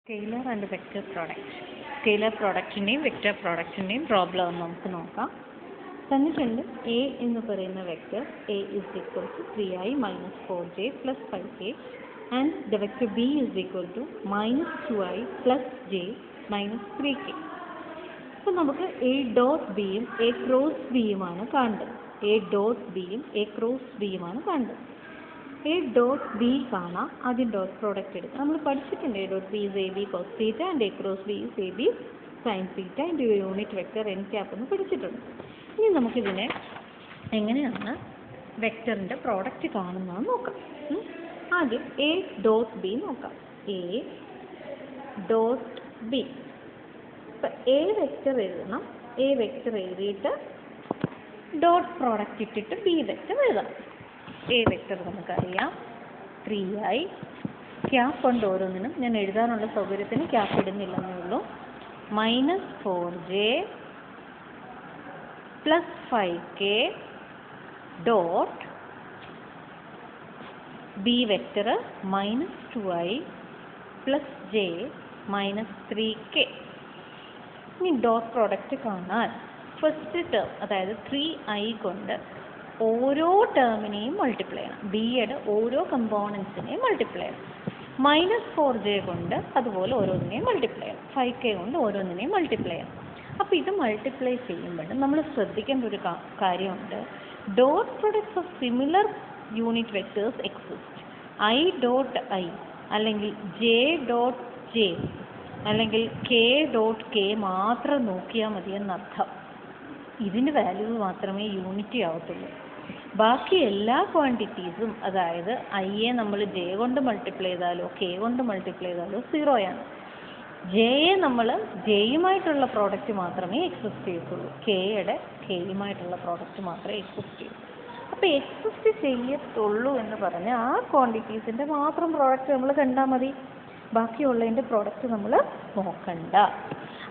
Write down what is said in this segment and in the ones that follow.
Scalar and vector product. Scalar പ്രോഡക്റ്റിൻ്റെയും vector പ്രോഡക്റ്റിൻ്റെയും problem നമുക്ക് നോക്കാം. തന്നിട്ടുണ്ട് എ എന്ന് പറയുന്ന vector A is equal to 3i minus 4j plus 5k and the vector b is equal to minus 2i plus j minus 3k. അപ്പോൾ നമുക്ക് A dot ബിയും എ ക്രോസ് ബിയുമാണ് കാണേണ്ടത്. എ ഡോട്ട് ബിയും എ ക്രോസ് ബിയുമാണ് കാണേണ്ടത്. A dot B കാണാം, ആദ്യം dot product എടുക്കാം. നമ്മൾ പഠിച്ചിട്ടുണ്ട് A dot B is A B cos theta and A cross B is A B sine theta and unit vector N cap എന്ന് പഠിച്ചിട്ടുണ്ട്. ഇനി നമുക്കിതിനെ എങ്ങനെയാണ് വെക്റ്ററിൻ്റെ പ്രോഡക്റ്റ് കാണുന്നതെന്ന് നോക്കാം. ആദ്യം എ ഡോട്ട് ബി നോക്കാം. A dot B. ഇപ്പം എ വെക്റ്റർ എഴുതണം. എ വെക്റ്റർ എഴുതിയിട്ട് ഡോട്ട് പ്രോഡക്റ്റ് ഇട്ടിട്ട് ബി വെക്റ്റർ എഴുതാം. എ വെക്റ്റർ നമുക്കറിയാം 3i. ക്യാപ്പ് ഉണ്ട് ഓരോന്നിനും, ഞാൻ എഴുതാനുള്ള സൗകര്യത്തിന് ക്യാപ്പ് ഇടുന്നില്ലെന്നേ ഉള്ളൂ. Minus 4j plus 5k dot B vector minus 2i plus j minus 3k. ഇനി ഡോട്ട് പ്രോഡക്റ്റ് കാണാൻ ഫസ്റ്റ് ടേം അതായത് 3i കൊണ്ട് ഓരോ ടേമിനെയും മൾട്ടിപ്ലൈ ചെയ്യണം. ബിയുടെ ഓരോ കമ്പോണൻസിനെയും മൾട്ടിപ്ലൈ ചെയ്യണം. മൈനസ് 4j കൊണ്ട് അതുപോലെ ഓരോന്നിനെയും മൾട്ടിപ്ലൈ ചെയ്യണം. 5k കൊണ്ട് ഓരോന്നിനെയും മൾട്ടിപ്ലൈ ചെയ്യണം. അപ്പോൾ ഇത് മൾട്ടിപ്ലൈ ചെയ്യുമ്പോഴും നമ്മൾ ശ്രദ്ധിക്കേണ്ട ഒരു കാര്യമുണ്ട്. Dot products of similar unit vectors exist. I dot I അല്ലെങ്കിൽ ജെ ഡോട്ട് ജെ അല്ലെങ്കിൽ കെ ഡോട്ട് കെ മാത്രം നോക്കിയാൽ മതി എന്നർത്ഥം. ഇതിൻ്റെ വാല്യൂ മാത്രമേ യൂണിറ്റി ആവത്തുള്ളൂ. ബാക്കി എല്ലാ ക്വാണ്ടിറ്റീസും, അതായത് ഐയെ നമ്മൾ ജെ കൊണ്ട് മൾട്ടിപ്ലൈ ചെയ്താലോ കെ കൊണ്ട് മൾട്ടിപ്ലൈ ചെയ്താലോ സീറോയാണ്. ജെയെ നമ്മൾ ജെയുമായിട്ടുള്ള പ്രോഡക്റ്റ് മാത്രമേ എക്സിസ്റ്റ് ചെയ്യത്തുള്ളൂ. കെയുടെ കെയുമായിട്ടുള്ള പ്രോഡക്റ്റ് മാത്രമേ എക്സിസ്റ്റ് ചെയ്യൂ. അപ്പോൾ എക്സിസ്റ്റ് ചെയ്യത്തുള്ളൂ എന്ന് പറഞ്ഞാൽ ആ ക്വാണ്ടിറ്റീസിൻ്റെ മാത്രം പ്രോഡക്റ്റ് നമ്മൾ കണ്ടാൽ മതി. ബാക്കിയുള്ളതിൻ്റെ പ്രോഡക്റ്റ് നമ്മൾ നോക്കണ്ട.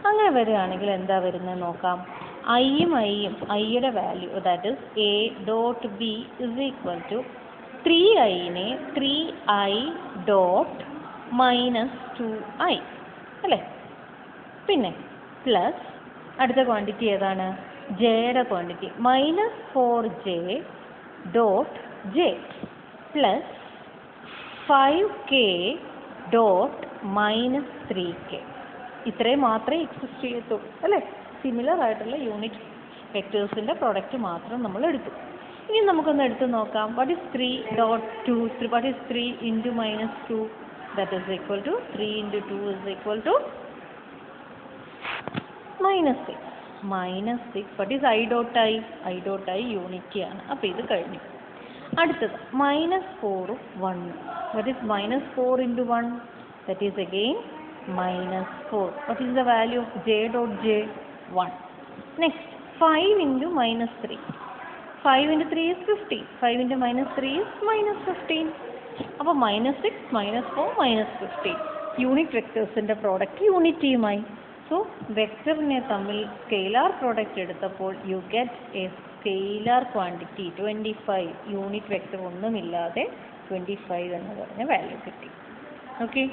അങ്ങനെ വരികയാണെങ്കിൽ എന്താ വരുന്നത് നോക്കാം. ഐയും ഐയുടെ value that is A dot B is equal to 3iനെ 3i ഡോട്ട് മൈനസ് 2i അല്ലേ. പിന്നെ പ്ലസ് അടുത്ത ക്വാണ്ടിറ്റി ഏതാണ്? ജെയുടെ quantity minus 4j dot j plus 5k dot minus 3k. ഇത്രയും മാത്രമേ എക്സിസ്റ്റ് ചെയ്യത്തുള്ളൂ അല്ലേ. സിമിലർ ആയിട്ടുള്ള യൂണിറ്റ് വെക്ടേഴ്സിൻ്റെ പ്രോഡക്റ്റ് മാത്രം നമ്മൾ എടുത്തു. ഇനി നമുക്കൊന്ന് എടുത്ത് നോക്കാം. What is 3 dot 2? What is 3 into minus 2? That is equal to 3 into 2 is equal to minus 6. Minus 6. What is i dot i? I dot i യൂണിറ്റിയാണ്. അപ്പോൾ ഇത് കഴിഞ്ഞു. അടുത്തത് മൈനസ് 4ഉം 1ഉം. What is minus 4 into 1? That is again minus 4. What is the value of j dot j? 1. Next 5 into minus 3. 5 into 3 is 15. 5 into minus 3 is minus 15. അപ്പോൾ minus 6, minus 4, minus 15. Unit വെക്ടേഴ്സിൻ്റെ product യൂണിറ്റിയുമായി. So വെക്ടറിനെ തമ്മിൽ scalar product എടുത്തപ്പോൾ you get a scalar quantity 25. Unit vector ഒന്നുമില്ലാതെ 25 എന്ന് പറഞ്ഞ value കിട്ടി. ഓക്കെ.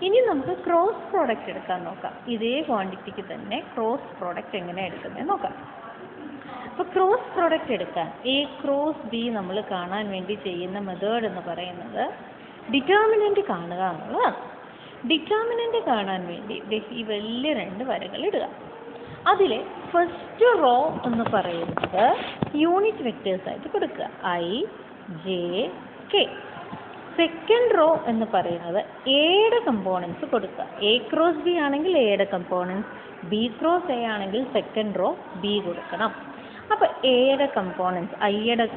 ഇനി നമുക്ക് ക്രോസ് പ്രോഡക്റ്റ് എടുക്കാൻ നോക്കാം. ഇതേ ക്വാണ്ടിറ്റിക്ക് തന്നെ ക്രോസ് പ്രോഡക്റ്റ് എങ്ങനെ എടുക്കുന്നത് നോക്കാം. അപ്പോൾ ക്രോസ് പ്രോഡക്റ്റ് എടുക്കാൻ എ ക്രോസ് ബി നമ്മൾ കാണാൻ വേണ്ടി ചെയ്യുന്ന മെത്തേഡ് എന്ന് പറയുന്നത് ഡിറ്റർമിനൻ്റ് കാണുക എന്നുള്ളതാണ്. ഡിറ്റർമിനൻ്റ് കാണാൻ വേണ്ടി ഈ വലിയ 2 വരകൾ ഇടുക. അതിലെ ഫസ്റ്റ് റോ എന്ന് പറയുന്നത് യൂണിറ്റ് വെക്ടേഴ്സ് ആയിട്ട് കൊടുക്കുക. I J K. Second row എന്ന് പറയുന്നത് എയുടെ കമ്പോണൻസ് കൊടുക്കുക. എ ക്രോസ് ബി ആണെങ്കിൽ എയുടെ കമ്പോണൻസ്, ബി ക്രോസ് എ ആണെങ്കിൽ സെക്കൻഡ് റോ ബി കൊടുക്കണം. അപ്പോൾ എയുടെ കമ്പോണൻസ്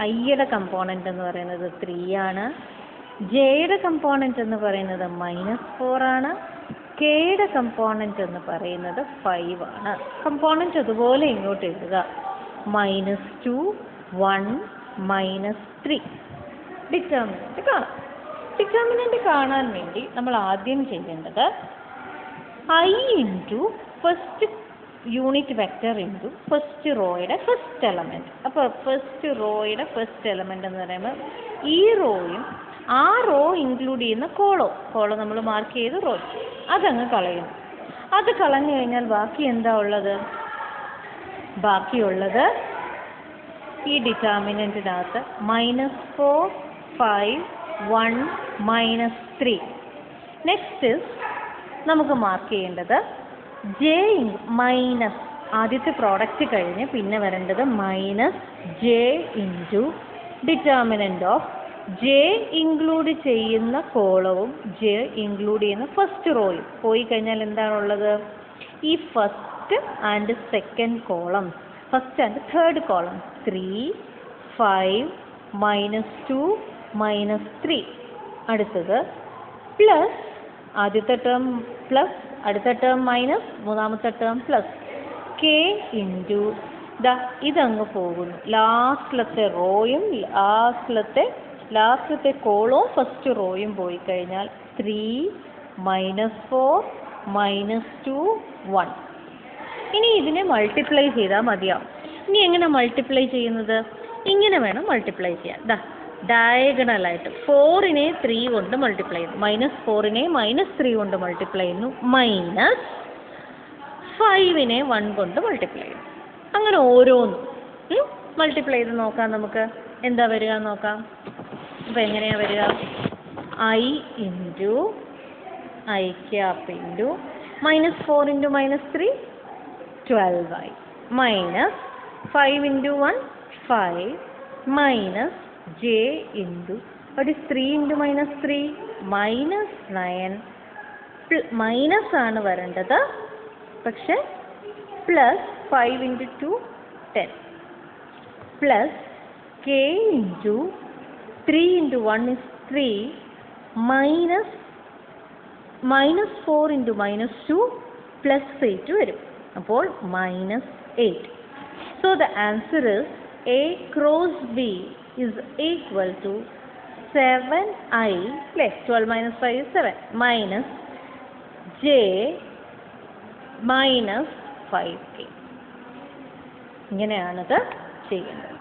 ഐയുടെ കമ്പോണൻറ്റ് എന്ന് പറയുന്നത് 3 ആണ്. ജെയുടെ കമ്പോണൻറ്റ് എന്ന് പറയുന്നത് -4 ആണ്. കെയുടെ കമ്പോണൻറ്റ് എന്ന് പറയുന്നത് 5 ആണ്. കമ്പോണൻറ്റ് അതുപോലെ ഇങ്ങോട്ട് എഴുതുക. -2 1 -3. ഡിറ്റർമിനൻ്റ് കാണാം. ഡിറ്റർമിനൻ്റ് കാണാൻ വേണ്ടി നമ്മൾ ആദ്യം ചെയ്യേണ്ടത് i into first unit vector into first റോയുടെ ഫസ്റ്റ് എലമെൻറ്റ്. അപ്പോൾ ഫസ്റ്റ് റോയുടെ ഫസ്റ്റ് എലമെൻ്റ് എന്ന് പറയുമ്പോൾ ഈ റോയും ആ റോ ഇൻക്ലൂഡ് ചെയ്യുന്ന കോളോ നമ്മൾ മാർക്ക് ചെയ്ത് റോ അതങ്ങ് കളയുന്നു. അത് കളഞ്ഞു കഴിഞ്ഞാൽ ബാക്കി എന്താ ഉള്ളത്? ബാക്കിയുള്ളത് ഈ ഡിറ്റർമിനൻറ്റിനകത്ത് -4, 5, 1, -3. നെക്സ്റ്റ് നമുക്ക് മാർക്ക് ചെയ്യേണ്ടത് ജെ മൈനസ് ആദ്യത്തെ പ്രോഡക്റ്റ് കഴിഞ്ഞ് പിന്നെ വരേണ്ടത് -j into determinant of J include ചെയ്യുന്ന കോളവും ജെ ഇൻക്ലൂഡ് ചെയ്യുന്ന ഫസ്റ്റ് റോയും പോയി കഴിഞ്ഞാൽ എന്താണുള്ളത്? ഈ first and second column, first and third column 3, 5, -2, -3. അടുത്തത് പ്ലസ് ആദ്യത്തെ ടേം പ്ലസ് അടുത്ത ടേം മൈനസ് മൂന്നാമത്തെ ടേം പ്ലസ് കെ ഇൻറ്റു ഇതങ്ങ് പോകുന്നു. ലാസ്റ്റിലത്തെ റോയും ലാസ്റ്റിലത്തെ കോളവും ഫസ്റ്റ് റോയും പോയി കഴിഞ്ഞാൽ 3, -4, -2, 1. ഇനി ഇതിനെ മൾട്ടിപ്ലൈ ചെയ്താൽ മതിയാവും. ഇനി എങ്ങനെ മൾട്ടിപ്ലൈ ചെയ്യുന്നത്? ഇങ്ങനെ വേണം മൾട്ടിപ്ലൈ ചെയ്യാൻ. ഡയഗണലായിട്ട് 4നെ 3 കൊണ്ട് മൾട്ടിപ്ലൈ ചെയ്യുന്നു, -4നെ -3 കൊണ്ട് മൾട്ടിപ്ലൈ ചെയ്യുന്നു, -5നെ 1 കൊണ്ട് മൾട്ടിപ്ലൈ ചെയ്യുന്നു. അങ്ങനെ ഓരോന്നും മൾട്ടിപ്ലൈ ചെയ്ത് നോക്കാം. നമുക്ക് എന്താ വരിക നോക്കാം. അപ്പോൾ എങ്ങനെയാണ് വരിക? I into I cap into -4 into -3 12i -5 into 1 5 j into what is 3 into -3 -9 minus ആണ് വരേണ്ടത്, പക്ഷെ plus 5 into 2 10 plus k into 3 into 1 is 3 -4 into -2 plus 8 വരും. അപ്പോൾ -8. So the answer is A cross B is equal to 7i, 12 minus 5 is 7, minus j minus 5k. ഇങ്ങനെയാണത് ചെയ്യേണ്ടത്.